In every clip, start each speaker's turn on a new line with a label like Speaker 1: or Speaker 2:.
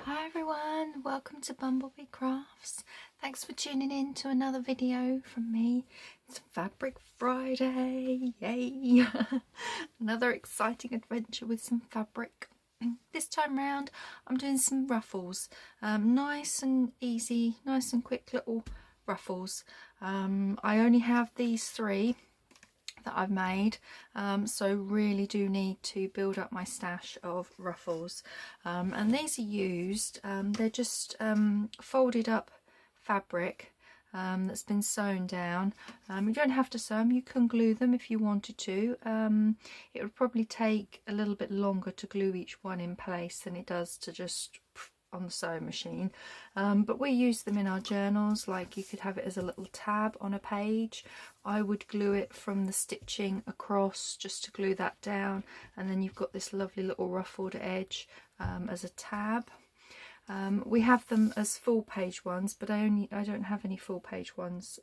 Speaker 1: Hi everyone, welcome to BumbleBeeCrafts. Thanks for tuning in to another video from me. It's Fabric Friday, yay! Another exciting adventure with some fabric. This time round I'm doing some ruffles, nice and easy, nice and quick little ruffles. I only have these three that I've made, so really do need to build up my stash of ruffles, and these are used, they're just folded up fabric that's been sewn down. You don't have to sew them, you can glue them if you wanted to. It would probably take a little bit longer to glue each one in place than it does to just on the sewing machine, but we use them in our journals. Like, you could have it as a little tab on a page. I would glue it from the stitching across just to glue that down, and then you've got this lovely little ruffled edge as a tab. We have them as full page ones, but I don't have any full page ones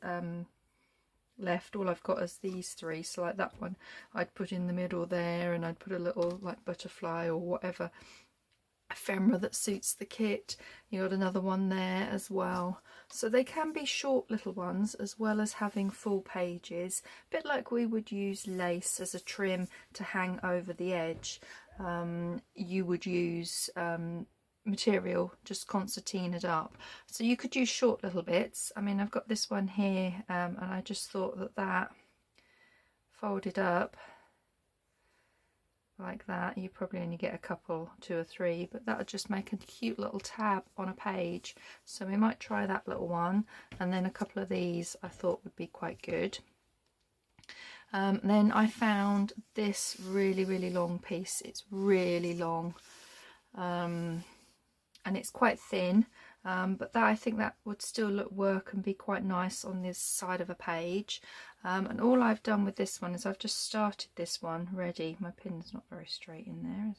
Speaker 1: left. All I've got is these three, so like that one I'd put in the middle there, and I'd put a little like butterfly or whatever ephemera that suits the kit. You got another one there as well, so they can be short little ones as well as having full pages, a bit like we would use lace as a trim to hang over the edge. You would use material just concertinaed up, so you could use short little bits. I mean, I've got this one here, and I just thought that folded up like that, you probably only get a couple, 2 or 3, but that would just make a cute little tab on a page. So we might try that little one, and then a couple of these I thought would be quite good. Then I found this really long piece. It's really long, and it's quite thin, but that, I think that would still work and be quite nice on this side of a page. And all I've done with this one is I've just started this one ready. My pin's not very straight in there, is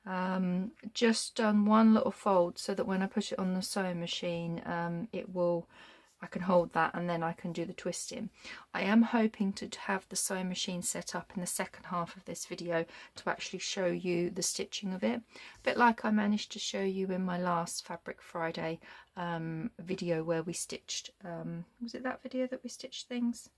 Speaker 1: it? Just done one little fold so that when I put it on the sewing machine, I can hold that and then I can do the twisting. I am hoping to have the sewing machine set up in the second half of this video to actually show you the stitching of it, a bit like I managed to show you in my last Fabric Friday video where we stitched, was it that video that we stitched things?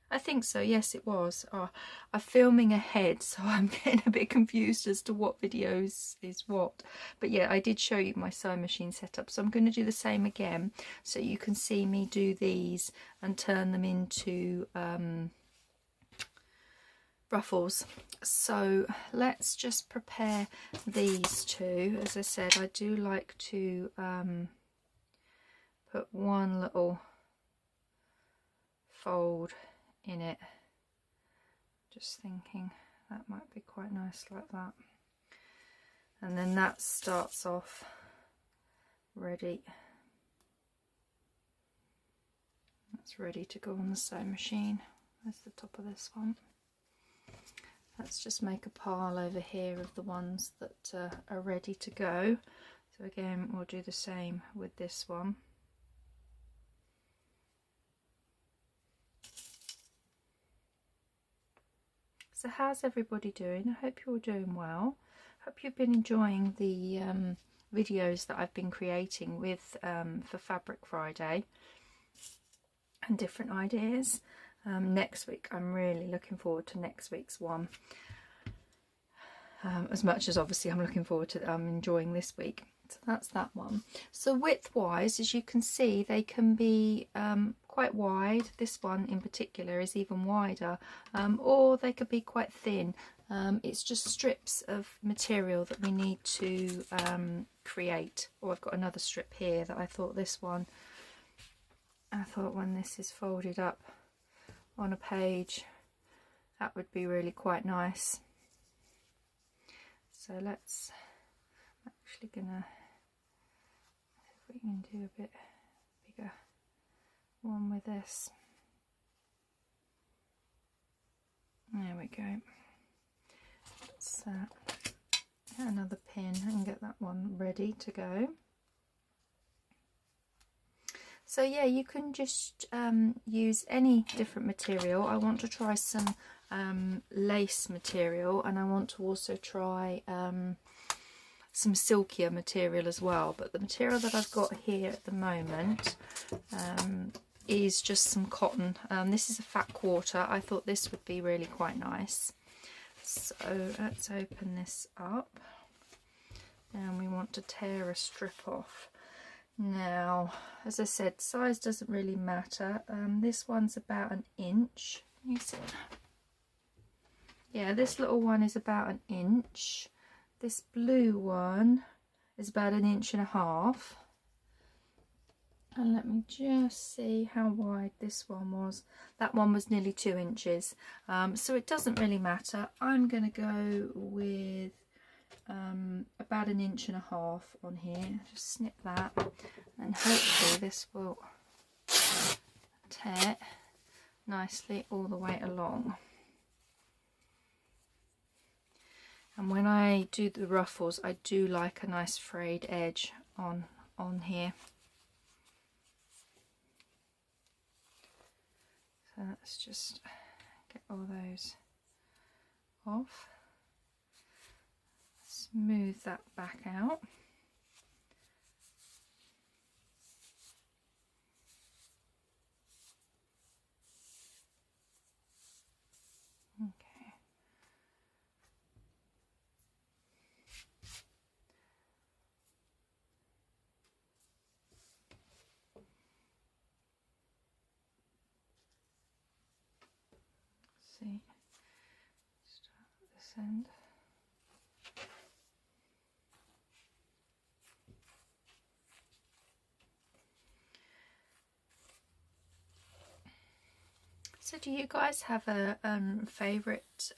Speaker 1: I think so, yes it was. Oh, I'm filming ahead, so I'm getting a bit confused as to what videos is what. But yeah, I did show you my sewing machine setup, so I'm going to do the same again so you can see me do these and turn them into ruffles. So let's just prepare these two. As I said, I do like to put one little fold in it, just thinking that might be quite nice like that, and then that starts off ready. That's ready to go on the sewing machine. There's the top of this one. Let's just make a pile over here of the ones that are ready to go. So again, we'll do the same with this one. So how's everybody doing? I hope you're all doing well. Hope you've been enjoying the videos that I've been creating with for Fabric Friday and different ideas. Next week, I'm really looking forward to next week's one. As much as obviously I'm looking forward to enjoying this week. So that's that one. So width wise, as you can see, they can be quite wide. This one in particular is even wider, or they could be quite thin. It's just strips of material that we need to create. Oh, I've got another strip here that I thought when this is folded up on a page, that would be really quite nice. So I'm actually gonna see if we can do a bit bigger one with this. There we go. Let's get another pin and get that one ready to go. So yeah, you can just use any different material. I want to try some lace material, and I want to also try some silkier material as well, but the material that I've got here at the moment is just some cotton. This is a fat quarter. I thought this would be really quite nice. So let's open this up, and we want to tear a strip off. Now, as I said, size doesn't really matter. This one's about 1 inch. Can you see? Yeah, this little one is about 1 inch. This blue one is about 1.5 inches. And let me just see how wide this one was. That one was nearly 2 inches. So it doesn't really matter. I'm going to go with about 1.5 inches on here. Just snip that, and hopefully this will tear nicely all the way along. And when I do the ruffles, I do like a nice frayed edge on here. So let's just get all those off. Smooth that back out. Okay. See, start at this end. So do you guys have a favourite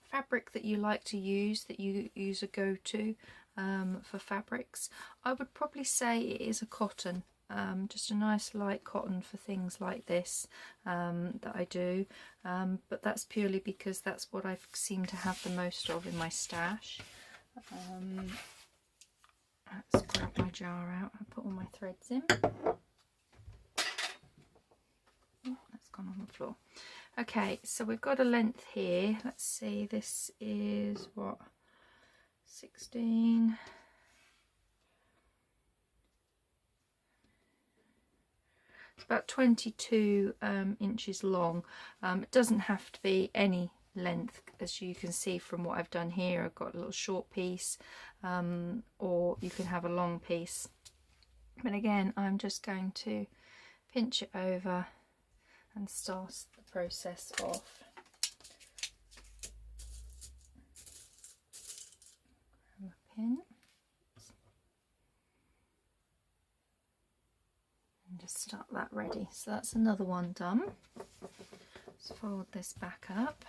Speaker 1: fabric that you like to use, that you use a go-to for fabrics? I would probably say it is a cotton, just a nice light cotton for things like this that I do, but that's purely because that's what I seem to have the most of in my stash. Let's grab my jar out and put all my threads in. On the floor. Okay, so we've got a length here. Let's see, this is what, 16. It's about 22 inches long. It doesn't have to be any length, as you can see from what I've done here. I've got a little short piece, or you can have a long piece. But again, I'm just going to pinch it over and start the process off. Grab a pin and just start that ready. So that's another one done. Let's fold this back up.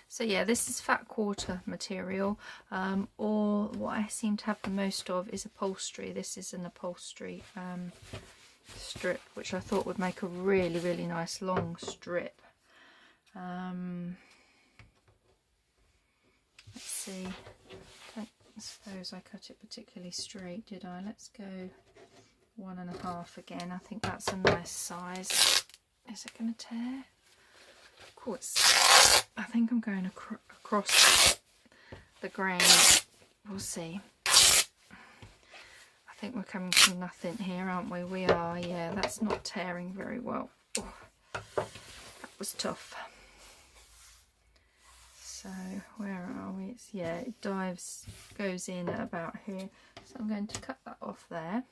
Speaker 1: So yeah, this is fat quarter material, or what I seem to have the most of is upholstery. This is an upholstery strip, which I thought would make a really nice long strip. Let's see, I don't suppose I cut it particularly straight, did I? Let's go 1.5 again. I think that's a nice size. Is it going to tear? Of course, I think I'm going across the grain. We'll see. I think we're coming from nothing here, aren't we? We are, yeah, that's not tearing very well. Oh, that was tough. So where are we? It's, yeah, it goes in at about here. So I'm going to cut that off there.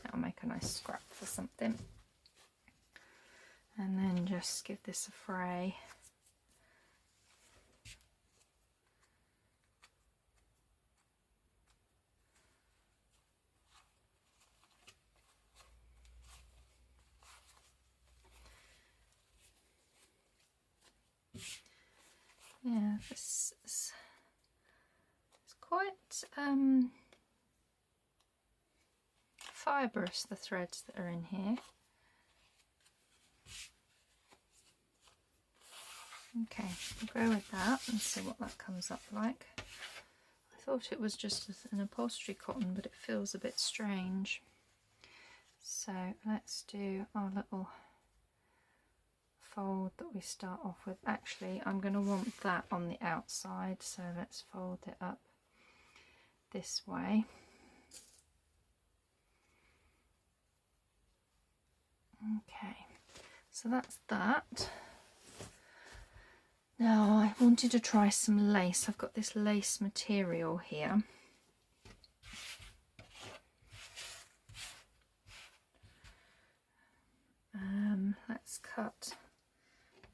Speaker 1: That'll make a nice scrap for something. And then just give this a fray. Yeah, this is quite fibrous, the threads that are in here. Okay, we'll go with that and see what that comes up like. I thought it was just an upholstery cotton, but it feels a bit strange. So let's do our little fold that we start off with. Actually, I'm going to want that on the outside, so let's fold it up this way. Okay, so that's that. Now I wanted to try some lace. I've got this lace material here. Let's cut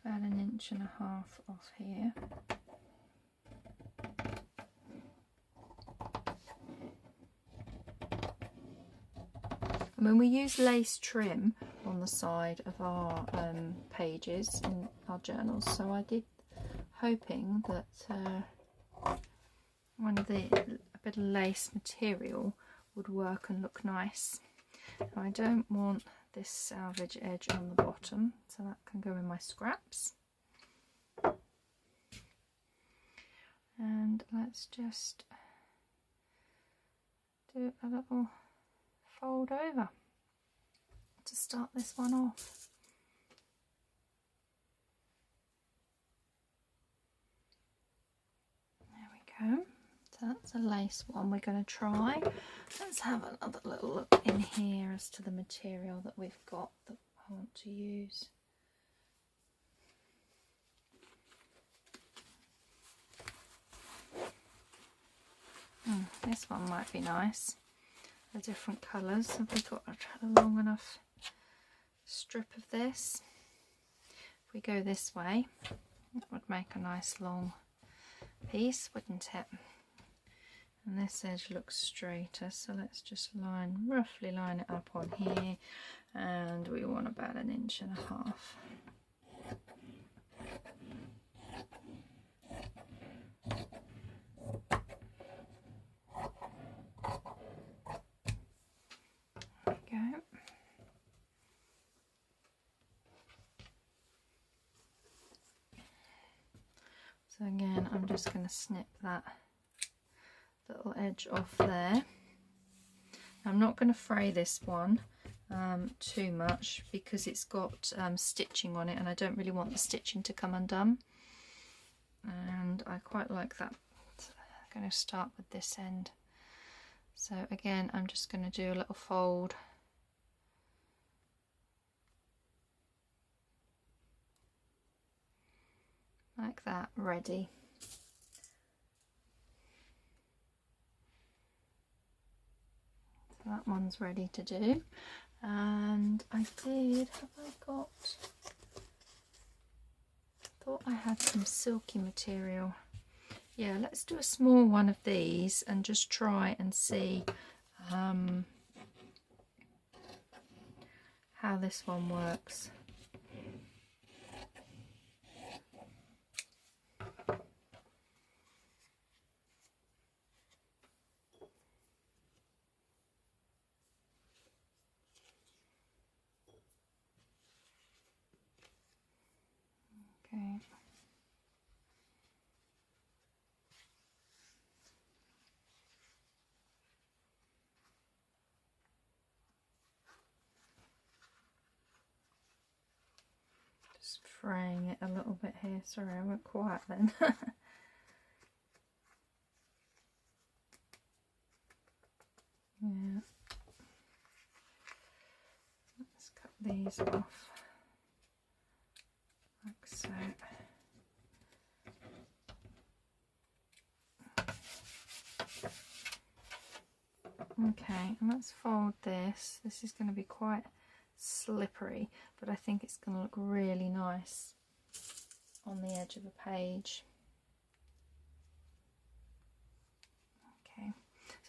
Speaker 1: about 1.5 inches off here. I mean, we use lace trim on the side of our pages in our journals, so I did hoping that a bit of lace material would work and look nice. Now, I don't want this salvage edge on the bottom, so that can go in my scraps. And let's just do a little fold over to start this one off. There we go. So that's a lace one we're going to try. Let's have another little look in here as to the material that we've got that I want to use. This one might be nice. The different colours. Have we got a long enough strip of this? If we go this way, it would make a nice long piece, wouldn't it? And this edge looks straighter, so let's just roughly line it up on here, and we want about 1.5 inches. There we go. So again, I'm just going to snip that little edge off there. I'm not going to fray this one too much because it's got stitching on it, and I don't really want the stitching to come undone, and I quite like that. I'm going to start with this end. So again, I'm just going to do a little fold like that, ready. So that one's ready to do. And I thought I had some silky material. Yeah, let's do a small one of these and just try and see how this one works. Okay. Just fraying it a little bit here. Sorry, I went quiet then. Yeah. Let's cut these off like so. Okay, and let's fold this. This is going to be quite slippery, but I think it's going to look really nice on the edge of a page. Okay,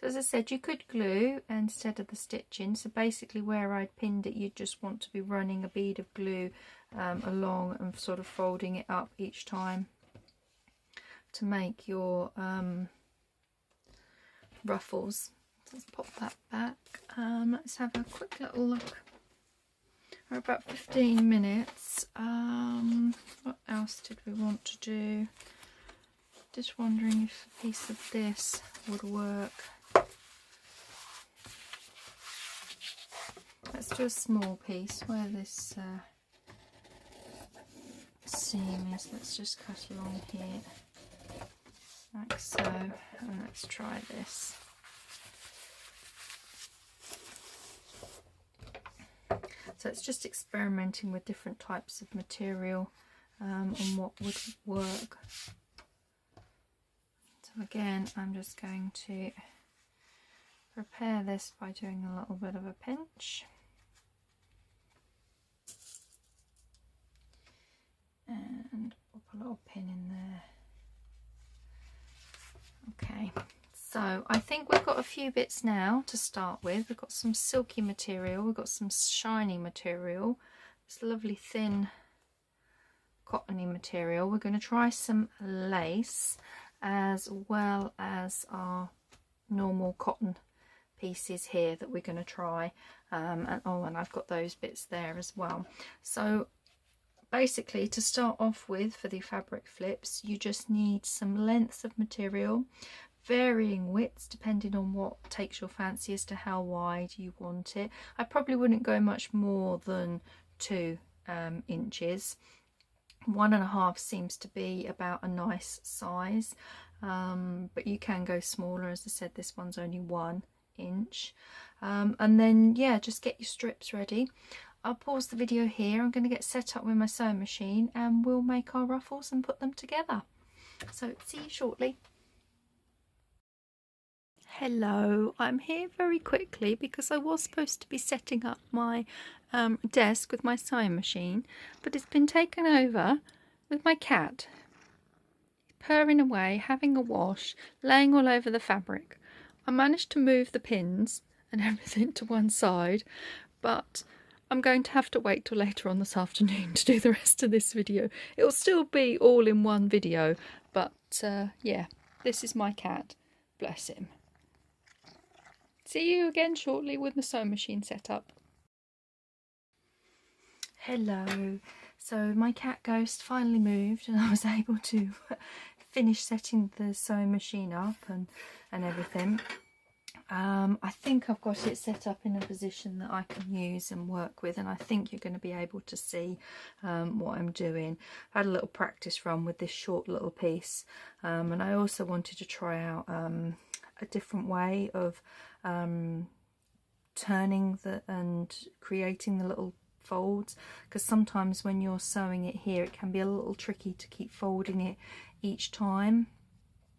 Speaker 1: so as I said, you could glue instead of the stitching. So basically where I pinned it, you just want to be running a bead of glue along and sort of folding it up each time to make your ruffles. Let's pop that back. Let's have a quick little look. We're about 15 minutes. What else did we want to do? Just wondering if a piece of this would work. Let's do a small piece where this seam is. Let's just cut along here like so, and let's try this. So it's just experimenting with different types of material and what would work. So again, I'm just going to prepare this by doing a little bit of a pinch. And pop a little pin in there. Okay, so I think we've got a few bits now to start with. We've got some silky material, we've got some shiny material, this lovely thin cottony material. We're going to try some lace as well as our normal cotton pieces here that we're going to try. And I've got those bits there as well. So basically, to start off with for the fabric flips, you just need some lengths of material, varying widths depending on what takes your fancy as to how wide you want it. I probably wouldn't go much more than 2 inches. 1.5 seems to be about a nice size, but you can go smaller. As I said, this one's only 1 inch. And then yeah, just get your strips ready. I'll pause the video here. I'm going to get set up with my sewing machine and we'll make our ruffles and put them together. So see you shortly. Hello, I'm here very quickly because I was supposed to be setting up my desk with my sewing machine, but it's been taken over with my cat purring away, having a wash, laying all over the fabric. I managed to move the pins and everything to one side, but I'm going to have to wait till later on this afternoon to do the rest of this video. It will still be all in one video, but yeah, this is my cat. Bless him. See you again shortly with the sewing machine set up. Hello. So my cat Ghost finally moved and I was able to finish setting the sewing machine up and everything. I think I've got it set up in a position that I can use and work with, and I think you're going to be able to see what I'm doing. I had a little practice run with this short little piece, and I also wanted to try out a different way of turning and creating the little folds, because sometimes when you're sewing it here it can be a little tricky to keep folding it each time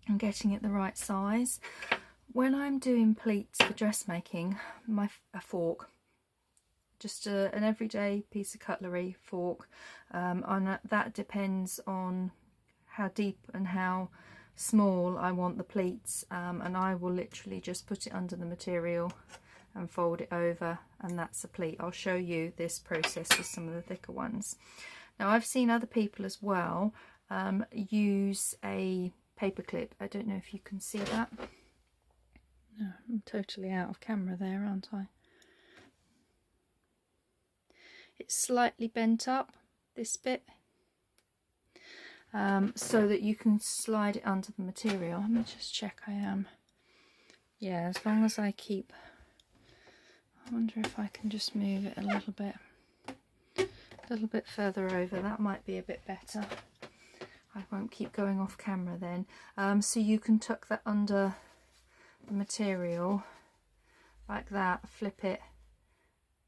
Speaker 1: and getting it the right size. When I'm doing pleats for dressmaking, a fork, just an everyday piece of cutlery fork, and that depends on how deep and how small I want the pleats, and I will literally just put it under the material and fold it over, and that's a pleat. I'll show you this process with some of the thicker ones. Now I've seen other people as well use a paper clip. I don't know if you can see that. No, I'm totally out of camera there, aren't I? It's slightly bent up, this bit, so that you can slide it under the material. Let me just check I am. Yeah, as long as I keep... I wonder if I can just move it a little bit further over. That might be a bit better. I won't keep going off camera then. So you can tuck that under the material like that, flip it,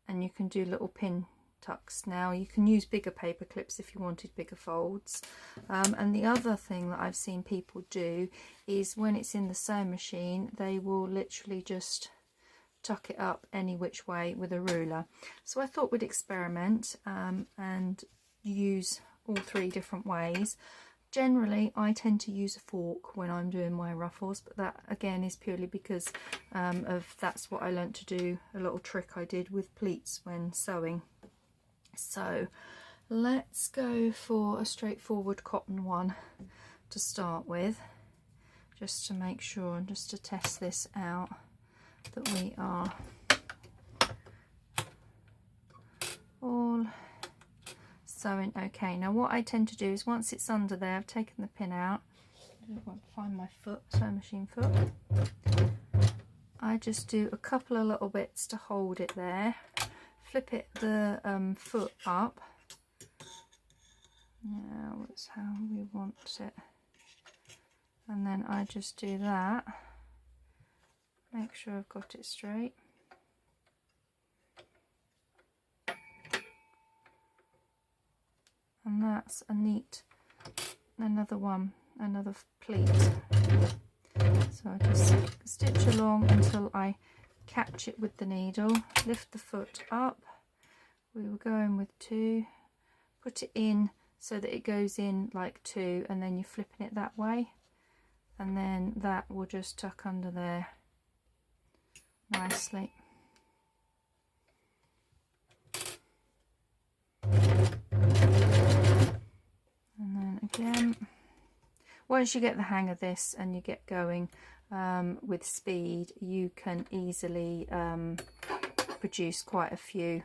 Speaker 1: and you can do little pin tucks. Now you can use bigger paper clips if you wanted bigger folds, and the other thing that I've seen people do is when it's in the sewing machine they will literally just tuck it up any which way with a ruler. So I thought we'd experiment and use all 3 different ways. Generally I tend to use a fork when I'm doing my ruffles, but that again is purely because that's what I learnt to do, a little trick I did with pleats when sewing. So let's go for a straightforward cotton one to start with, just to make sure and just to test this out that we are all sewing okay. Now what I tend to do is once it's under there, I've taken the pin out, I won't find my foot, sewing machine foot, I just do a couple of little bits to hold it there, flip it the foot up. Now that's how we want it, and then I just do that, make sure I've got it straight. and that's a neat, another one, another pleat. So I just stitch along until I catch it with the needle, lift the foot up. We were going with 2, put it in so that it goes in like 2, and then you're flipping it that way, and then that will just tuck under there nicely. And then again, once you get the hang of this and you get going with speed, you can easily produce quite a few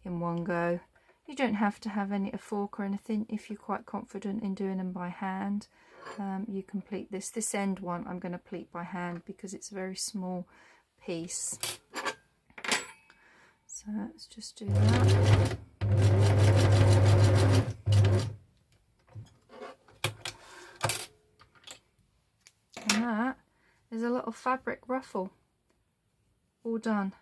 Speaker 1: in one go. You don't have to have a fork or anything. If you're quite confident in doing them by hand, you can pleat this. This end one I'm going to pleat by hand because it's a very small piece. So let's just do that. And that is a little fabric ruffle all done.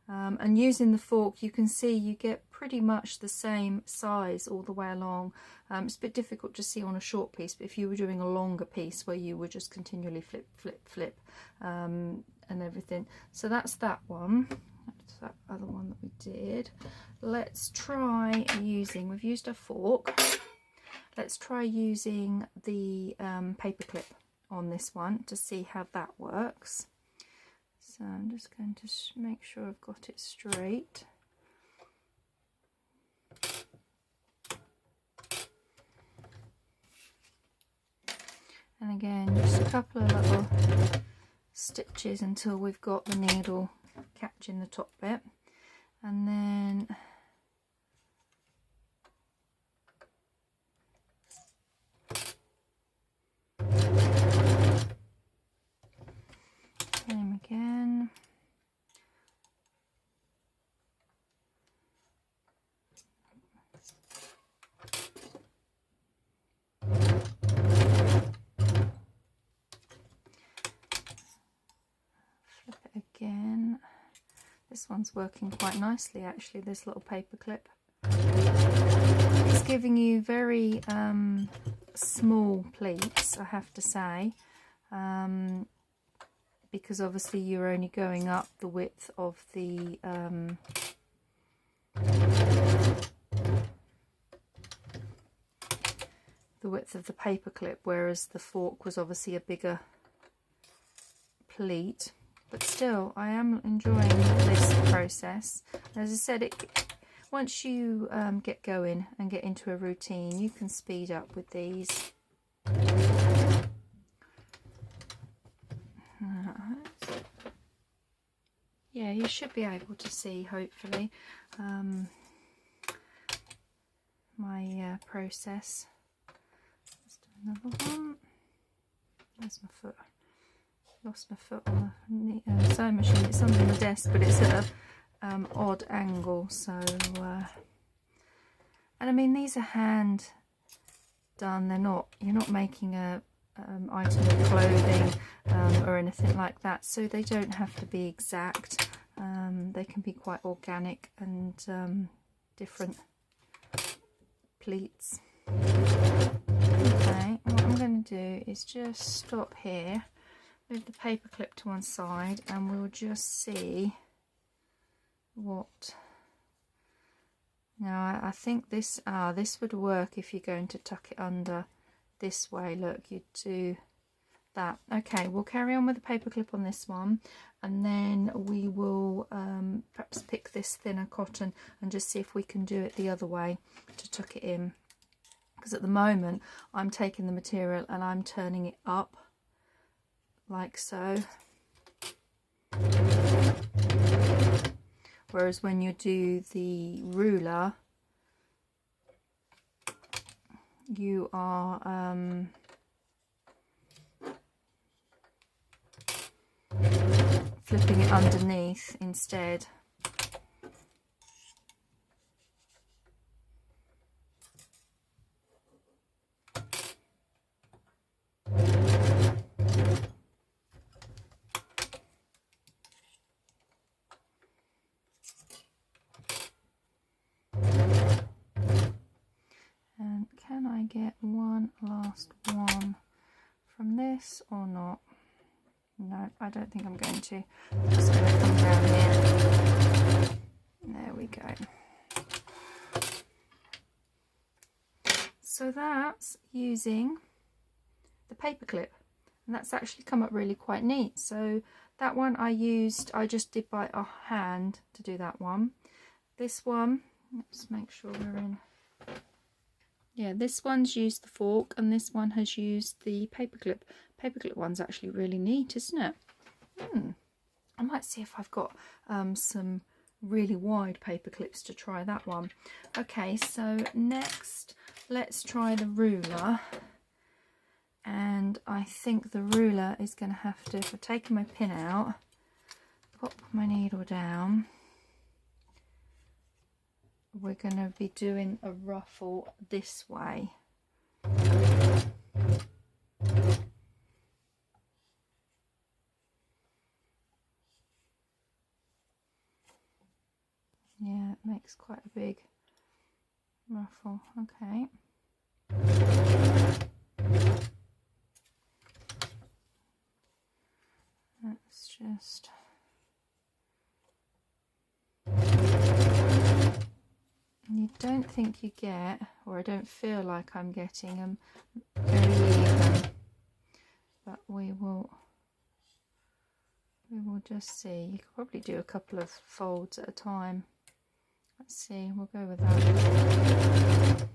Speaker 1: And using the fork, you can see you get pretty much the same size all the way along. It's a bit difficult to see on a short piece, but if you were doing a longer piece where you would just continually flip, flip, flip, and everything. So that's that one. That's that other one that we did. Let's try using, we've used a fork. Let's try using the paper clip on this one to see how that works. So I'm just going to make sure I've got it straight. And again, just a couple of little stitches until we've got the needle catching the top bit, and then same again. Flip it again. This one's working quite nicely actually, this little paper clip. It's giving you very small pleats, I have to say, because obviously you're only going up the width of the paper clip, whereas the fork was obviously a bigger pleat. But still, I am enjoying this process. As I said, once you get going and get into a routine, you can speed up with these. Yeah, you should be able to see, hopefully, my process. Let's do another one. Where's my foot? Lost my foot on the sewing machine. It's under the desk, but it's at a odd angle. So, and I mean, these are hand done. They're not. You're not making a item of clothing or anything like that. So they don't have to be exact. They can be quite organic and different pleats. Okay, what I'm going to do is just stop here. Move the paper clip to one side, and we'll just see what. Now I think this would work if you're going to tuck it under this way. Look, you do that. Okay, we'll carry on with the paper clip on this one, and then we will perhaps pick this thinner cotton and just see if we can do it the other way to tuck it in, because at the moment I'm taking the material and I'm turning it up like so, whereas when you do the ruler, you are flipping it underneath instead. this or not? No, I don't think I'm going to. I'm just going to come down here. There we go. So that's using the paper clip, and that's actually come up really quite neat. So that one I just did by a hand to do that one. This one, let's make sure we're in. Yeah, this one's used the fork and this one has used the paperclip. Paperclip one's actually really neat, isn't it? I might see if I've got some really wide paper clips to try that one. Okay, so next let's try the ruler. And I think the ruler is going to have to, if I've taken my pin out, pop my needle down. We're going to be doing a ruffle this way. Yeah, it makes quite a big ruffle. Okay. Let's just... You don't think you get, or I don't feel like I'm getting them very even, but we will just see. You could probably do a couple of folds at a time. Let's see, we'll go with that.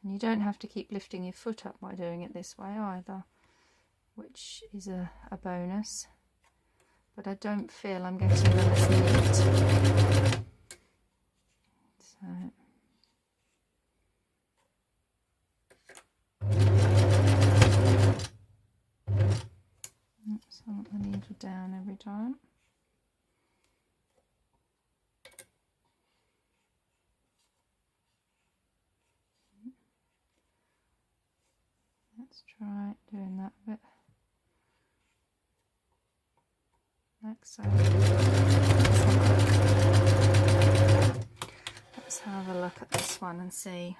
Speaker 1: And you don't have to keep lifting your foot up by doing it this way either, which is a bonus. But I don't feel I'm getting them as neat. So, oops, I want the needle down every time. Let's try doing that a bit. Like so. Let's have a look at this one and see.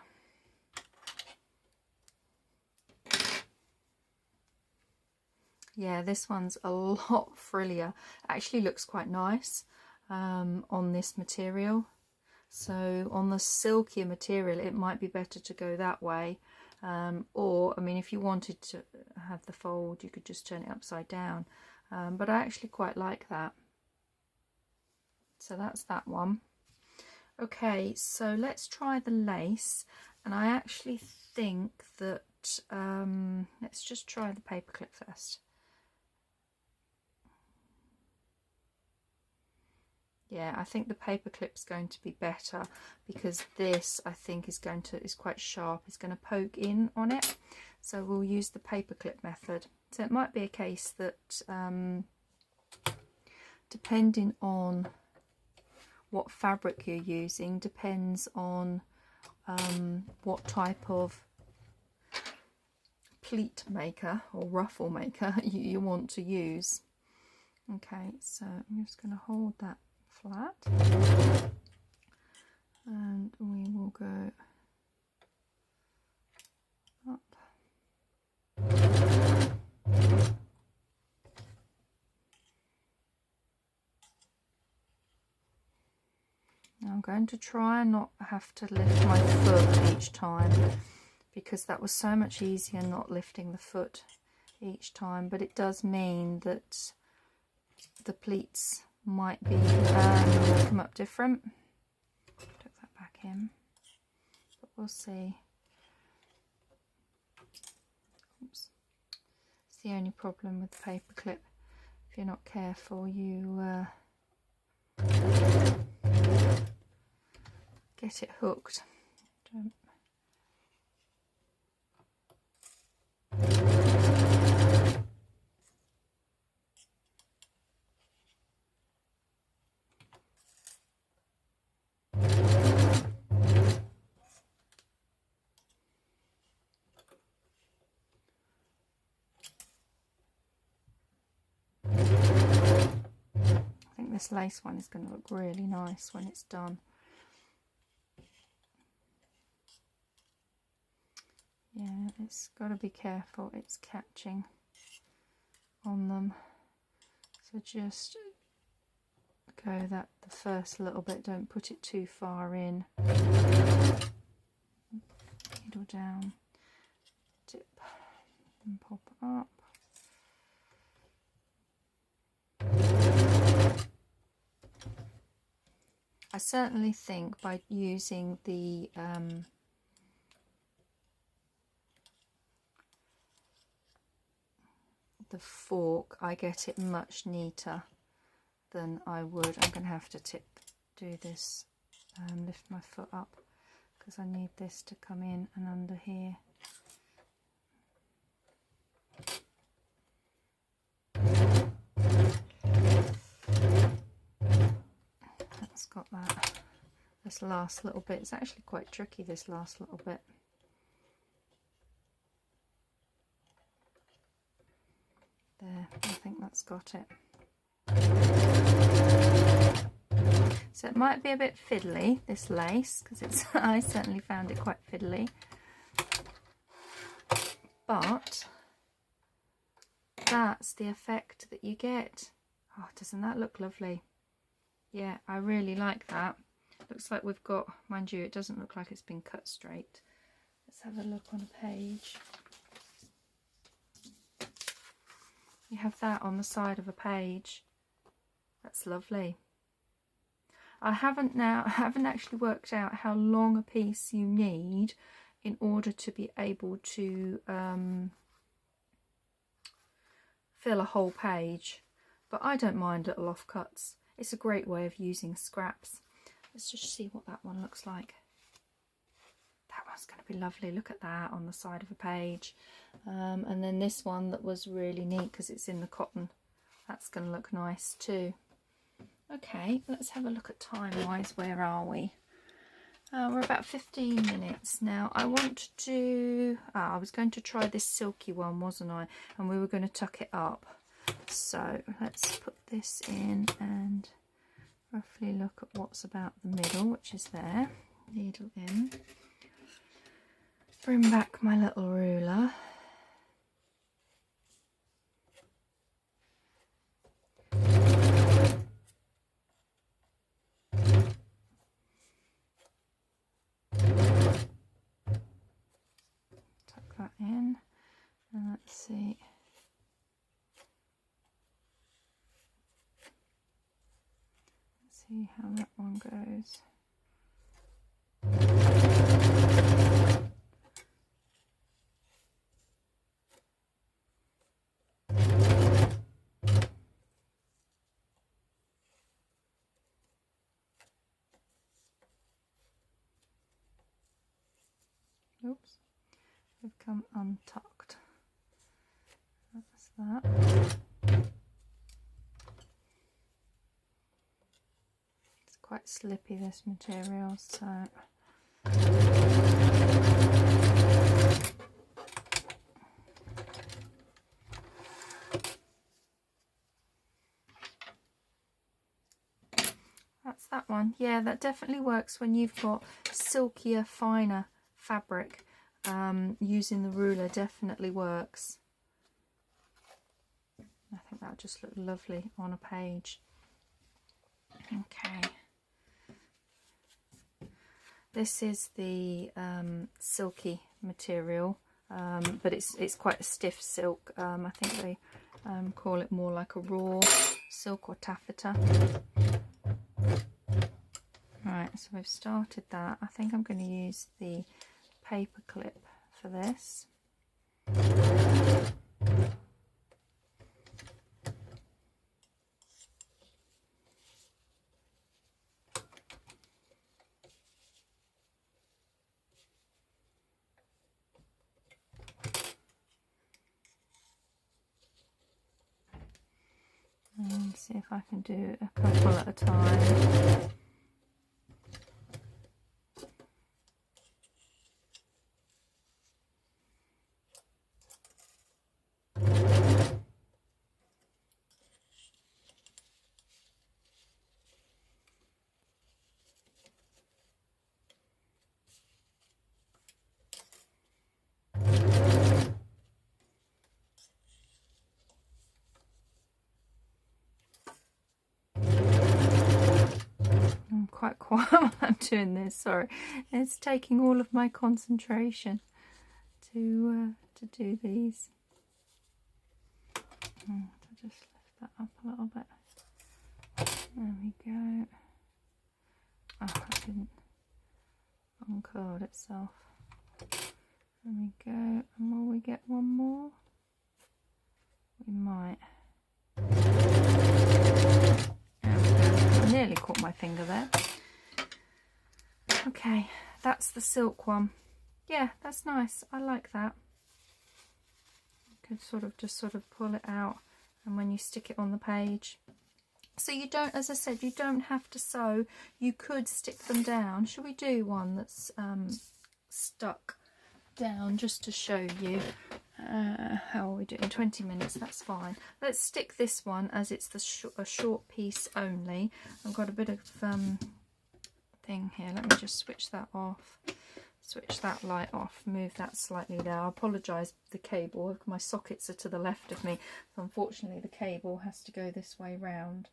Speaker 1: Yeah, this one's a lot frillier. Actually looks quite nice on this material. So on the silkier material it might be better to go that way. Or, I mean, if you wanted to have the fold, you could just turn it upside down. But I actually quite like that. So that's that one. Okay, so let's try the lace. And I actually think that, let's just try the paperclip first. Yeah, I think the paperclip's going to be better because this, I think, is quite sharp. It's going to poke in on it. So we'll use the paperclip method. So it might be a case that depending on what fabric you're using, depends on what type of pleat maker or ruffle maker you want to use. Okay, so I'm just going to hold that flat and we will go up. Now I'm going to try and not have to lift my foot each time because that was so much easier not lifting the foot each time, but it does mean that the pleats might be come up different. Tuck that back in, but we'll see. Oops. It's the only problem with the paperclip. If you're not careful, you get it hooked. Don't. This lace one is going to look really nice when it's done. Yeah, it's got to be careful, it's catching on them. So just go that the first little bit, don't put it too far in. Needle down, dip and pop up. I certainly think by using the fork, I get it much neater than I would. I'm going to have to do this, lift my foot up because I need this to come in and under here. That's got that. This last little bit, it's actually quite tricky, this last little bit. There, I think that's got it. So it might be a bit fiddly, this lace, because it's I certainly found it quite fiddly. But that's the effect that you get. Oh, doesn't that look lovely? Yeah, I really like that. Looks like we've got, mind you, it doesn't look like it's been cut straight. Let's have a look on a page. You have that on the side of a page. That's lovely. I haven't actually worked out how long a piece you need in order to be able to fill a whole page, but I don't mind little offcuts. It's a great way of using scraps. Let's just see what that one looks like. That one's going to be lovely. Look at that on the side of a page. And then this one that was really neat because it's in the cotton. That's going to look nice too. Okay, let's have a look at time-wise. Where are we? We're about 15 minutes now. I want to... I was going to try this silky one, wasn't I? And we were going to tuck it up. So let's put this in and roughly look at what's about the middle, which is there. Needle in. Bring back my little ruler. Tuck that in and let's see. See how that one goes. Oops, they've come untucked. That's that. Quite slippy, this material, so that's that one. Yeah, that definitely works when you've got silkier, finer fabric. Using the ruler definitely works. I think that'll just look lovely on a page. Okay. This is the silky material, but it's quite a stiff silk. I think they call it more like a raw silk or taffeta. Right, so we've started that. I think I'm going to use the paper clip for this. And see if I can do a couple at a time. quite quiet while I'm doing this, sorry. It's taking all of my concentration to do these. I'll just lift that up a little bit. There we go. Oh, that didn't uncurl itself. There we go. And will we get one more? We might. There we go. I nearly caught my finger there. Okay, that's the silk one. Yeah, that's nice. I like that. You could just pull it out, and when you stick it on the page. So you don't, as I said, you don't have to sew. You could stick them down. Shall we do one that's stuck down just to show you? How are we doing? 20 minutes, that's fine. Let's stick this one as it's a short piece only. I've got a bit of thing here. Let me just switch that off. Switch that light off, move that slightly there. I apologise, the cable, my sockets are to the left of me, so unfortunately the cable has to go this way round.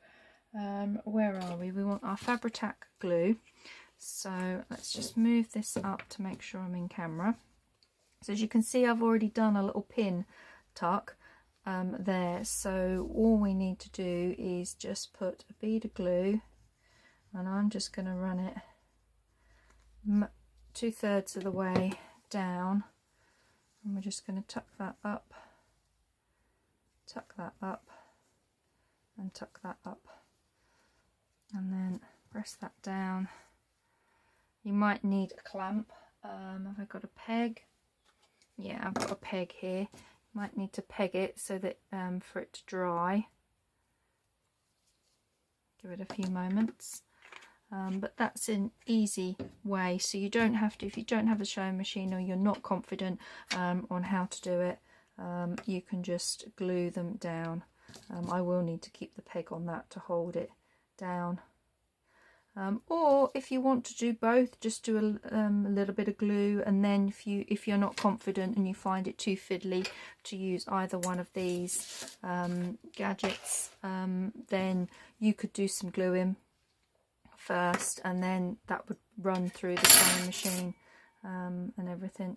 Speaker 1: Where are we? We want our Fabri-Tac glue, so let's just move this up to make sure I'm in camera. So as you can see, I've already done a little pin tuck there, so all we need to do is just put a bead of glue, and I'm just going to run it 2/3 of the way down, and we're just going to tuck that up, and tuck that up, and then press that down. You might need a clamp. Have I got a peg? Yeah, I've got a peg here. You might need to peg it so that for it to dry. Give it a few moments. But that's an easy way, so you don't have to, if you don't have a sewing machine or you're not confident on how to do it, you can just glue them down. I will need to keep the peg on that to hold it down. Or if you want to do both, just do a little bit of glue, and then if you're not confident and you find it too fiddly to use either one of these gadgets, then you could do some gluing first, and then that would run through the sewing machine and everything.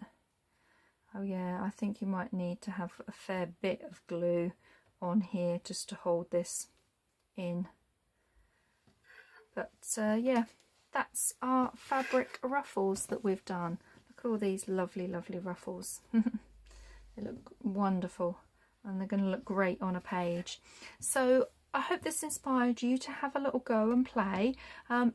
Speaker 1: Oh yeah, I think you might need to have a fair bit of glue on here just to hold this in. But yeah, that's our fabric ruffles that we've done. Look at all these lovely ruffles. They look wonderful, and they're going to look great on a page. So I hope this inspired you to have a little go and play,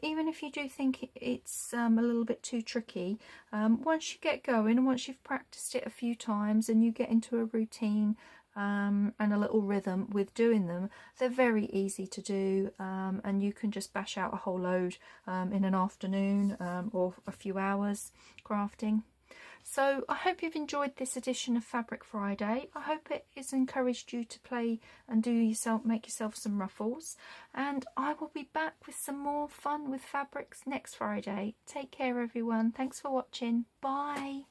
Speaker 1: even if you do think it's a little bit too tricky. Once you get going, and once you've practiced it a few times and you get into a routine and a little rhythm with doing them, they're very easy to do, and you can just bash out a whole load in an afternoon or a few hours crafting. So I hope you've enjoyed this edition of Fabric Friday. I hope it has encouraged you to play and make yourself some ruffles. And I will be back with some more fun with fabrics next Friday. Take care everyone. Thanks for watching. Bye.